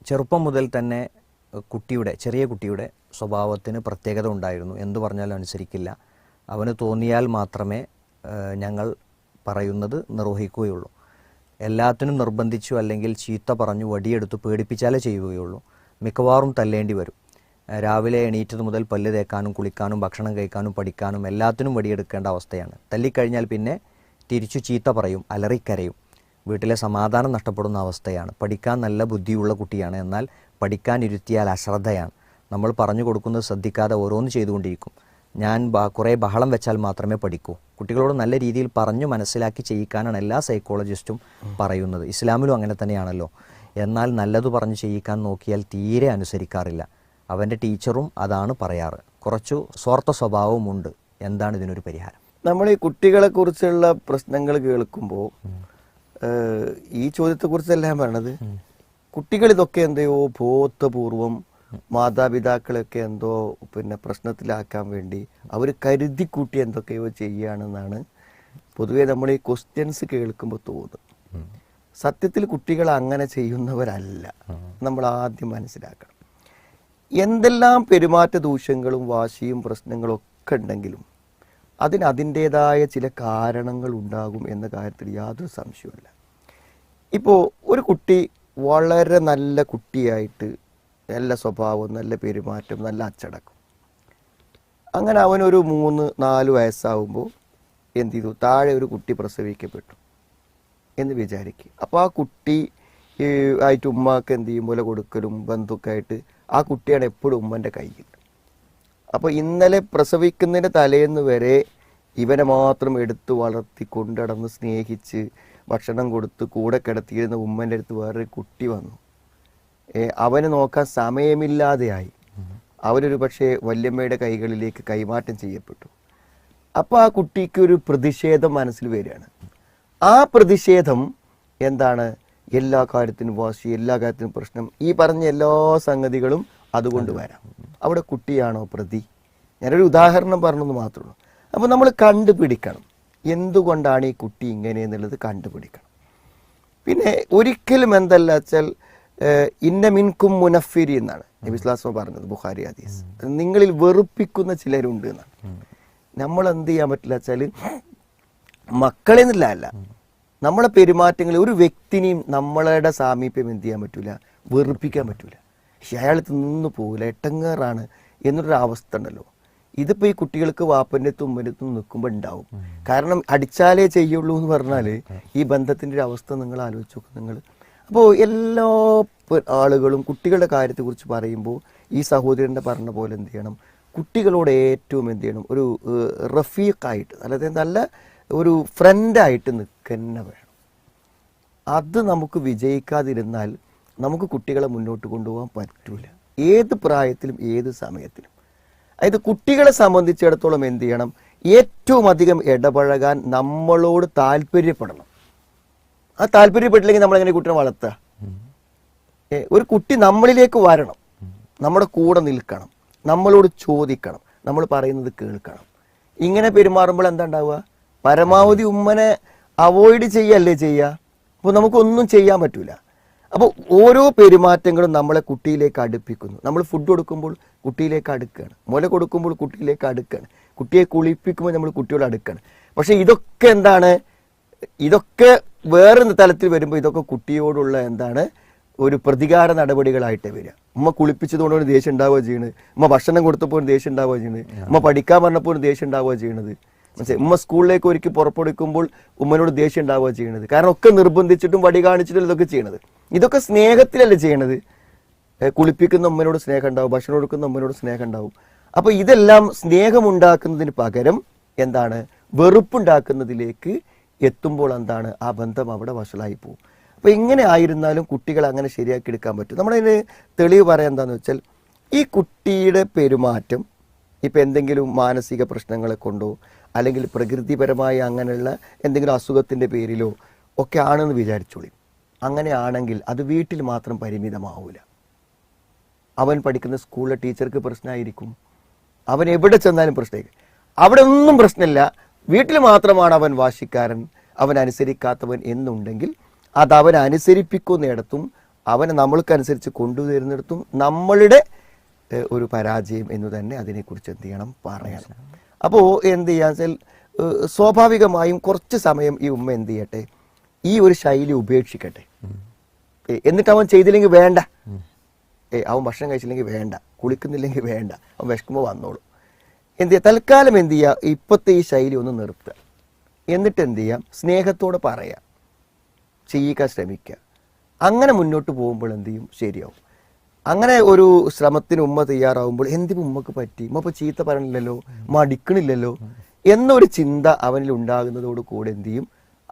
ചെറുപ്പം മുതൽ തന്നെ ചെറിയ കുട്ടിയുടെ സ്വഭാവത്തിന് പ്രത്യേകത ഉണ്ടായിരുന്നു. എന്തു പറഞ്ഞാലും അനുസരിക്കില്ല. അവന് തോന്നിയാൽ മാത്രമേ ഞങ്ങൾ പറയുന്നത് നിർവഹിക്കുകയുള്ളൂ. എല്ലാത്തിനും നിർബന്ധിച്ചു അല്ലെങ്കിൽ ചീത്ത പറഞ്ഞു വടിയെടുത്ത് പേടിപ്പിച്ചാലേ ചെയ്യുകയുള്ളൂ. മിക്കവാറും തല്ലേണ്ടി വരും. രാവിലെ എണീറ്റത് മുതൽ പല്ല് തേക്കാനും കുളിക്കാനും ഭക്ഷണം കഴിക്കാനും പഠിക്കാനും എല്ലാത്തിനും വടിയെടുക്കേണ്ട അവസ്ഥയാണ്. തല്ലിക്കഴിഞ്ഞാൽ പിന്നെ തിരിച്ചു ചീത്ത പറയും, അലറിക്കരയും. വീട്ടിലെ സമാധാനം നഷ്ടപ്പെടുന്ന അവസ്ഥയാണ്. പഠിക്കാൻ നല്ല ബുദ്ധിയുള്ള കുട്ടിയാണ്, എന്നാൽ പഠിക്കാനിരുത്തിയാൽ അശ്രദ്ധയാണ്. നമ്മൾ പറഞ്ഞു കൊടുക്കുന്നത് ശ്രദ്ധിക്കാതെ ഓരോന്ന് ചെയ്തുകൊണ്ടിരിക്കും. ഞാൻ കുറേ ബഹളം വെച്ചാൽ മാത്രമേ പഠിക്കൂ. കുട്ടികളോട് നല്ല രീതിയിൽ പറഞ്ഞു മനസ്സിലാക്കി ചെയ്യിക്കാനാണ് എല്ലാ സൈക്കോളജിസ്റ്റും പറയുന്നത്. ഇസ്ലാമിലും അങ്ങനെ തന്നെയാണല്ലോ. എന്നാൽ നല്ലത് പറഞ്ഞ് ചെയ്യിക്കാൻ നോക്കിയാൽ തീരെ അനുസരിക്കാറില്ല. അവൻ്റെ ടീച്ചറും അതാണ് പറയാറ്. കുറച്ചു സ്വാർത്ഥ സ്വഭാവമുണ്ട്. എന്താണ് ഇതിനൊരു പരിഹാരം? നമ്മൾ ഈ കുട്ടികളെ കുറിച്ചുള്ള പ്രശ്നങ്ങൾ കേൾക്കുമ്പോൾ ഈ ചോദ്യത്തെക്കുറിച്ചല്ല ഞാൻ പറയണത്. കുട്ടികൾ ഇതൊക്കെ എന്തോ ബോധപൂർവം മാതാപിതാക്കളൊക്കെ എന്തോ പ്രശ്നത്തിലാക്കാൻ വേണ്ടി അവർ കരുതി കൂട്ടി എന്തൊക്കെയോ ചെയ്യുകയാണെന്നാണ് പൊതുവെ നമ്മൾ ഈ ക്വസ്റ്റ്യൻസ് കേൾക്കുമ്പോൾ തോന്നുന്നത്. സത്യത്തിൽ കുട്ടികൾ അങ്ങനെ ചെയ്യുന്നവരല്ല. നമ്മൾ ആദ്യം മനസ്സിലാക്കണം. എന്തെല്ലാം പെരുമാറ്റ ദൂഷ്യങ്ങളും വാശിയും പ്രശ്നങ്ങളും ഒക്കെ ഉണ്ടെങ്കിലും അതിന് അതിൻ്റേതായ ചില കാരണങ്ങൾ ഉണ്ടാകും എന്ന കാര്യത്തിൽ യാതൊരു സംശയവുമില്ല. ഇപ്പോൾ ഒരു കുട്ടി വളരെ നല്ല കുട്ടിയായിട്ട് നല്ല സ്വഭാവം, നല്ല പെരുമാറ്റം, നല്ല അച്ചടക്കം, അങ്ങനെ അവനൊരു 3-4 വയസ്സാവുമ്പോൾ എന്ത് ചെയ്തു, താഴെ ഒരു കുട്ടി പ്രസവിക്കപ്പെട്ടു എന്ന് വിചാരിക്കുക. അപ്പോൾ ആ കുട്ടി ആയിട്ട് ഉമ്മാക്ക് എന്ത് ചെയ്യും, മുല കൊടുക്കലും ബന്ധുക്കായിട്ട് ആ കുട്ടിയാണ് എപ്പോഴും ഉമ്മൻ്റെ കയ്യിൽ. അപ്പോൾ ഇന്നലെ പ്രസവിക്കുന്നതിൻ്റെ തലേന്ന് വരെ ഇവനെ മാത്രം എടുത്ത് വളർത്തി കൊണ്ടടന്ന് സ്നേഹിച്ച് ഭക്ഷണം കൊടുത്ത് കൂടെ കിടത്തിയിരുന്ന ഉമ്മൻ്റെ അടുത്ത് വേറൊരു കുട്ടി വന്നു. അവന് നോക്കാൻ സമയമില്ലാതെയായി. അവരൊരു പക്ഷേ വല്യമ്മയുടെ കൈകളിലേക്ക് കൈമാറ്റം ചെയ്യപ്പെട്ടു. അപ്പോൾ ആ കുട്ടിക്ക് ഒരു പ്രതിഷേധം മനസ്സിൽ വരികയാണ്. ആ പ്രതിഷേധം എന്താണ്? എല്ലാ കാര്യത്തിനും വാശി, എല്ലാ കാര്യത്തിനും പ്രശ്നം, ഈ പറഞ്ഞ എല്ലാ സംഗതികളും അതുകൊണ്ട് വരാം. അവിടെ കുട്ടിയാണോ പ്രതി? ഞാനൊരു ഉദാഹരണം പറഞ്ഞെന്ന് മാത്രമേ ഉള്ളൂ. അപ്പോൾ നമ്മൾ കണ്ടുപിടിക്കണം എന്തുകൊണ്ടാണ് ഈ കുട്ടി ഇങ്ങനെ എന്നുള്ളത് കണ്ടുപിടിക്കണം. പിന്നെ ഒരിക്കലും എന്തല്ല വെച്ചാൽ ഇന്ന മിൻകും മുനഫിരി എന്നാണ് നബി സ്വല്ലല്ലാഹു അലൈഹി വസല്ലം പറഞ്ഞത്, ബുഖാരി ഹദീസ്. നിങ്ങളിൽ വെറുപ്പിക്കുന്ന ചിലരുണ്ട് എന്നാണ്. നമ്മൾ എന്ത് ചെയ്യാൻ പറ്റില്ല വെച്ചാൽ മക്കളെ നിന്നല്ല, നമ്മളെ പെരുമാറ്റങ്ങൾ ഒരു വ്യക്തിനെയും നമ്മളുടെ സാമീപ്യം എന്ത് ചെയ്യാൻ പറ്റൂല, വെറുപ്പിക്കാൻ പറ്റൂല. അയാൾ നിന്ന് പോകില്ല, എട്ടങ്ങേറാണ് എന്നൊരു അവസ്ഥ ഉണ്ടല്ലോ. ഇതിപ്പോൾ ഈ കുട്ടികൾക്ക് വാപ്പൻ്റെ ഉമ്മൻ്റെ നിൽക്കുമ്പോൾ ഉണ്ടാവും. കാരണം അടിച്ചാലേ ചെയ്യുള്ളൂ എന്ന് പറഞ്ഞാൽ ഈ ബന്ധത്തിൻ്റെ ഒരു അവസ്ഥ നിങ്ങൾ ആലോചിച്ച് നോക്കും നിങ്ങൾ. അപ്പോൾ എല്ലാ ആളുകളും കുട്ടികളുടെ കാര്യത്തെക്കുറിച്ച് പറയുമ്പോൾ ഈ സഹോദരൻ്റെ പറഞ്ഞ പോലെ എന്ത് ചെയ്യണം, കുട്ടികളോട് ഏറ്റവും എന്ത് ചെയ്യണം, ഒരു റഫീഖായിട്ട്, അതായത് നല്ല ഒരു ഫ്രണ്ടായിട്ട് നിൽക്കുന്ന വേണം. അത് നമുക്ക് വിജയിക്കാതിരുന്നാൽ നമുക്ക് കുട്ടികളെ മുന്നോട്ട് കൊണ്ടുപോകാൻ പറ്റൂല, ഏത് പ്രായത്തിലും ഏത് സമയത്തിലും. അതായത് കുട്ടികളെ സംബന്ധിച്ചിടത്തോളം എന്ത് ചെയ്യണം, ഏറ്റവും അധികം ഇടപഴകാൻ നമ്മളോട് താല്പര്യപ്പെടണം. ആ താല്പര്യപ്പെട്ടില്ലെങ്കിൽ നമ്മളെങ്ങനെ കുട്ടിയെ വളർത്തുക? ഒരു കുട്ടി നമ്മളിലേക്ക് വരണം, നമ്മുടെ കൂടെ നിൽക്കണം, നമ്മളോട് ചോദിക്കണം, നമ്മൾ പറയുന്നത് കേൾക്കണം. ഇങ്ങനെ പെരുമാറുമ്പോൾ എന്താ ഉണ്ടാവുക? പരമാവധി ഉമ്മനെ അവോയ്ഡ് ചെയ്യല്ലേ ചെയ്യുക. അപ്പോൾ നമുക്കൊന്നും ചെയ്യാൻ പറ്റൂല. അപ്പോൾ ഓരോ പെരുമാറ്റങ്ങളും നമ്മളെ കുട്ടിയിലേക്ക് അടുപ്പിക്കുന്നു. നമ്മൾ ഫുഡ് കൊടുക്കുമ്പോൾ കുട്ടിയിലേക്ക് അടുക്കുകയാണ്, മുല കൊടുക്കുമ്പോൾ കുട്ടിയിലേക്ക് അടുക്കുകയാണ്, കുട്ടിയെ കുളിപ്പിക്കുമ്പോൾ നമ്മൾ കുട്ടിയോട് അടുക്കുകയാണ്. പക്ഷെ ഇതൊക്കെ എന്താണ്, ഇതൊക്കെ വേറൊരു തലത്തിൽ വരുമ്പോൾ ഇതൊക്കെ കുട്ടിയോടുള്ള എന്താണ്, ഒരു പ്രതികാര നടപടികളായിട്ട് വരിക. ഉമ്മ കുളിപ്പിച്ചതുകൊണ്ട് ദേഷ്യം ഉണ്ടാവുക ചെയ്യുന്നത്, ഉമ്മ ഭക്ഷണം കൊടുത്തപ്പോൾ ദേഷ്യം ഉണ്ടാവുക ചെയ്യുന്നത്, ഉമ്മ പഠിക്കാൻ പറഞ്ഞപ്പോൾ ദേഷ്യം ഉണ്ടാവുക ചെയ്യുന്നത്, മനസ്സിലായി? ഉമ്മ സ്കൂളിലേക്ക് ഒരുക്കി പുറപ്പെടുക്കുമ്പോൾ ഉമ്മനോട് ദേഷ്യം ഉണ്ടാവുക ചെയ്യുന്നത്. കാരണം ഒക്കെ നിർബന്ധിച്ചിട്ടും വടി കാണിച്ചിട്ടും ഇതൊക്കെ ചെയ്യണത്. ഇതൊക്കെ സ്നേഹത്തിലല്ലേ ചെയ്യണത്. കുളിപ്പിക്കുന്ന ഉമ്മനോട് സ്നേഹം ഉണ്ടാവും, ഭക്ഷണം കൊടുക്കുന്ന ഉമ്മനോട് സ്നേഹം ഉണ്ടാവും. അപ്പോൾ ഇതെല്ലാം സ്നേഹമുണ്ടാക്കുന്നതിന് പകരം എന്താണ്, വെറുപ്പുണ്ടാക്കുന്നതിലേക്ക് എത്തുമ്പോൾ എന്താണ്, ആ ബന്ധം അവിടെ വഷളായി പോകും. അപ്പോൾ ഇങ്ങനെ ആയിരുന്നാലും കുട്ടികൾ അങ്ങനെ ശരിയാക്കി എടുക്കാൻ പറ്റും. നമ്മളതിന് തെളിവ് പറയാൻ എന്താണെന്ന് വെച്ചാൽ, ഈ കുട്ടിയുടെ പെരുമാറ്റം ഇപ്പം എന്തെങ്കിലും മാനസിക പ്രശ്നങ്ങളെ കൊണ്ടോ അല്ലെങ്കിൽ പ്രകൃതിപരമായ അങ്ങനെയുള്ള എന്തെങ്കിലും അസുഖത്തിൻ്റെ പേരിലോ ഒക്കെ ആണെന്ന് വിചാരിച്ചോളി. അങ്ങനെയാണെങ്കിൽ അത് വീട്ടിൽ മാത്രം പരിമിതമാവില്ല. അവൻ പഠിക്കുന്ന സ്കൂളിലെ ടീച്ചർക്ക് പ്രശ്നമായിരിക്കും, അവൻ എവിടെ ചെന്നാലും പ്രശ്നമായിരിക്കും. അവിടെ ഒന്നും പ്രശ്നമില്ല, വീട്ടിൽ മാത്രമാണ് അവൻ വാശിക്കാരൻ, അവൻ അനുസരിക്കാത്തവൻ എന്നുണ്ടെങ്കിൽ അത് അവൻ അനുസരിപ്പിക്കുന്നിടത്തും അവനെ നമ്മൾക്കനുസരിച്ച് കൊണ്ടുവരുന്നിടത്തും നമ്മളുടെ ഒരു പരാജയം എന്ന് തന്നെ അതിനെക്കുറിച്ച് എന്ത് ചെയ്യണം, പറയണം. അപ്പോൾ എന്ത് ചെയ്യാന്ന് വെച്ചാൽ സ്വാഭാവികമായും കുറച്ച് സമയം ഈ ഉമ്മ എന്ത് ചെയ്യട്ടെ, ഈ ഒരു ശൈലി ഉപേക്ഷിക്കട്ടെ. എന്നിട്ട് അവൻ ചെയ്തില്ലെങ്കിൽ വേണ്ട, അവൻ ഭക്ഷണം കഴിച്ചില്ലെങ്കിൽ വേണ്ട, കുളിക്കുന്നില്ലെങ്കിൽ വേണ്ട, അവൻ വിശക്കുമ്പോൾ വന്നോളും. എന്ത് ചെയ്യുക, തൽക്കാലം എന്ത് ചെയ്യുക, ഇപ്പോഴത്തെ ഈ ശൈലി ഒന്ന് നിർത്തുക. എന്നിട്ട് എന്ത് ചെയ്യാം, സ്നേഹത്തോടെ പറയാം, ചെയ്യിക്കാൻ ശ്രമിക്കുക. അങ്ങനെ മുന്നോട്ട് പോകുമ്പോൾ എന്ത് ചെയ്യും, ശരിയാവും. അങ്ങനെ ഒരു ശ്രമത്തിന് ഉമ്മ തയ്യാറാവുമ്പോൾ എന്തിനും ഉമ്മക്ക് പറ്റി, ഉമ്മ ഇപ്പോൾ ചീത്ത പറയണില്ലല്ലോ, മടിക്കണില്ലല്ലോ എന്നൊരു ചിന്ത അവനിൽ ഉണ്ടാകുന്നതോട് കൂടെ എന്ത് ചെയ്യും,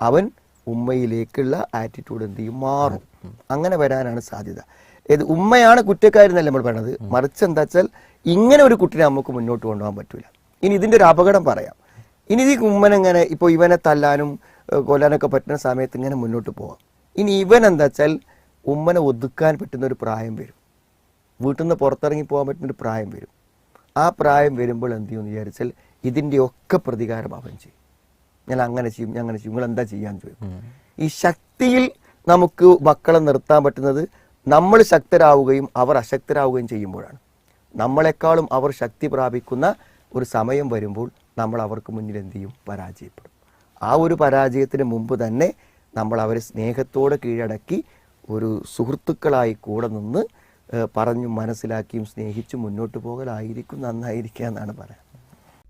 അവൻ ഉമ്മയിലേക്കുള്ള ആറ്റിറ്റ്യൂഡ് എന്ത് ചെയ്യും, മാറും. അങ്ങനെ വരാനാണ് സാധ്യത. ഉമ്മയാണ് കുറ്റക്കാരെന്നല്ല നമ്മൾ പറയണത്, മറിച്ച് എന്താ വെച്ചാൽ ഇങ്ങനെ ഒരു കുട്ടിനെ നമുക്ക് മുന്നോട്ട് കൊണ്ടുപോകാൻ പറ്റൂല. ഇനി ഇതിന്റെ ഒരു അപകടം പറയാം. ഇനി ഈ ഉമ്മനെങ്ങനെ ഇപ്പോൾ ഇവനെ തല്ലാനും കൊല്ലാനൊക്കെ പറ്റുന്ന സമയത്ത് ഇങ്ങനെ മുന്നോട്ട് പോവാം. ഇനി ഇവൻ എന്താ വെച്ചാൽ ഉമ്മനെ ഒതുക്കാൻ പറ്റുന്ന ഒരു പ്രായം വരും, വീട്ടിൽ നിന്ന് പുറത്തിറങ്ങി പോകാൻ പറ്റുന്ന ഒരു പ്രായം വരും. ആ പ്രായം വരുമ്പോൾ എന്ത് ചെയ്യുമെന്ന് വിചാരിച്ചാൽ ഇതിൻ്റെ ഒക്കെ പ്രതികാരം അവൻ ചെയ്യും. ഞാൻ അങ്ങനെ ചെയ്യും, ഞാൻ അങ്ങനെ ചെയ്യും, നിങ്ങൾ എന്താ ചെയ്യാന്ന് ചോദിക്കും. ഈ ശക്തിയിൽ നമുക്ക് മക്കളെ നിർത്താൻ പറ്റുന്നത് നമ്മൾ ശക്തരാവുകയും അവർ അശക്തരാവുകയും ചെയ്യുമ്പോഴാണ്. നമ്മളെക്കാളും അവർ ശക്തി പ്രാപിക്കുന്ന ഒരു സമയം വരുമ്പോൾ നമ്മൾ അവർക്ക് മുന്നിൽ എന്ത് ചെയ്യും, പരാജയപ്പെടും. ആ ഒരു പരാജയത്തിന് മുമ്പ് തന്നെ നമ്മൾ അവരെ സ്നേഹത്തോടെ കീഴടക്കി ഒരു സുഹൃത്തുക്കളായി കൂടെ നിന്ന് പറഞ്ഞും മനസ്സിലാക്കിയും സ്നേഹിച്ചും മുന്നോട്ട് പോകലായിരിക്കും നന്നായിരിക്കുക എന്നാണ് പറയാൻ.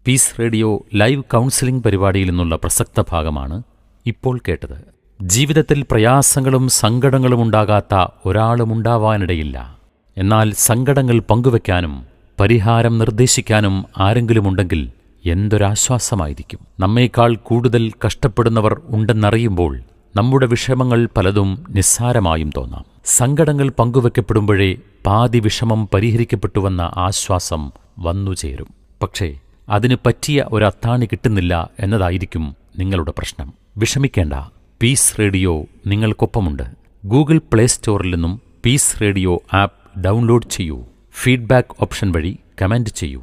പീസ് റേഡിയോ ലൈവ് കൗൺസിലിംഗ് പരിപാടിയിൽ നിന്നുള്ള പ്രസക്ത ഭാഗമാണ് ഇപ്പോൾ കേട്ടത്. ജീവിതത്തിൽ പ്രയാസങ്ങളും സങ്കടങ്ങളും ഉണ്ടാകാത്ത ഒരാളുമുണ്ടാവാനിടയില്ല. എന്നാൽ സങ്കടങ്ങൾ പങ്കുവെക്കാനും പരിഹാരം നിർദ്ദേശിക്കാനും ആരെങ്കിലുമുണ്ടെങ്കിൽ എന്തൊരാശ്വാസമായിരിക്കും. നമ്മേക്കാൾ കൂടുതൽ കഷ്ടപ്പെടുന്നവർ ഉണ്ടെന്നറിയുമ്പോൾ നമ്മുടെ വിഷമങ്ങൾ പലതും നിസ്സാരമായും തോന്നാം. സങ്കടങ്ങൾ പങ്കുവെക്കപ്പെടുമ്പോഴേ പാതി വിഷമം പരിഹരിക്കപ്പെട്ടുവെന്ന ആശ്വാസം വന്നുചേരും. പക്ഷേ അതിന് പറ്റിയ ഒരത്താണി കിട്ടുന്നില്ല എന്നതായിരിക്കും നിങ്ങളുടെ പ്രശ്നം. വിഷമിക്കേണ്ട, പീസ് റേഡിയോ നിങ്ങൾക്കൊപ്പമുണ്ട്. ഗൂഗിൾ പ്ലേ സ്റ്റോറിൽ നിന്നും പീസ് റേഡിയോ ആപ്പ് ഡൗൺലോഡ് ചെയ്യൂ. ഫീഡ്ബാക്ക് ഓപ്ഷൻ വഴി കമന്റ് ചെയ്യൂ.